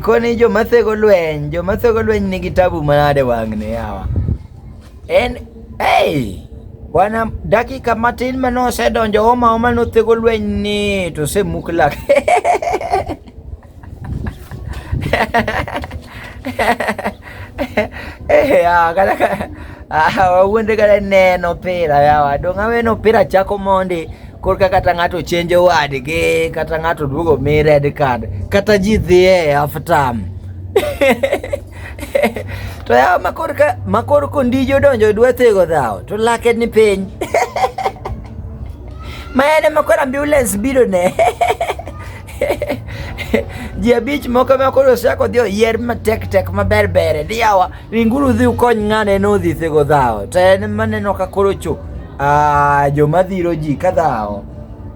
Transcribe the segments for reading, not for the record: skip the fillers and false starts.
Koni jomathego lweny nigi tabu manade wang'ne yawa. Bwana dakika matin manosedonjo oma nothego lweny ni to semuk lak. Wawuonde kada neno opira yawa, dong' aweno opira chako mondi korka kata ng'ato chenjo wadgi, kata ng'ato duogo mi red card, kata ji dhiye half time. To yawa makor kondijo donjo dwa thego dhao to lake ni piny. Ma ene makor ambulance biro ne. Ji abich moko makoro sako dhi oyier matek maber di yawa ringuru dhi ukony ng'ane nodhi thego dhao. To en maneno ka koro cho joma dhiro ji ka dhao,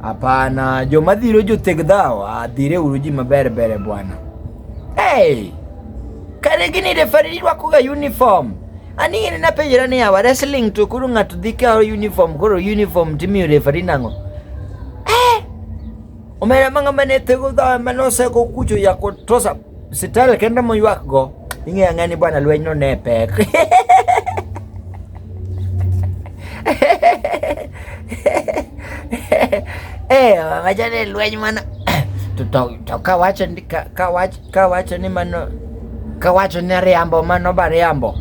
hapana, joma dhiro jotheg dhao dhire uru ji maber bwana. Kare gini referee rwakoga uniform. Aning'eni napenjira ni yawa wrestling to koro ng'ato dhi kao uniform, koro uniform timiyo referee nang'o? Omera mang'ama ne thego dhao manoseko kucho yako tosa sital kenda moywak go. Ing'e ang'ani bwana lweny no ne pek. Machane lweny mana. To kawacho ni mano, kawacho ni riambo mano ba riambo.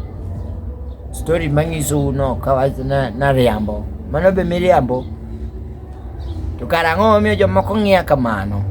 Story manyiso no kawacho na riambo. Mano be miriambo. To karang'o miyo jomoko ng'iya kamano?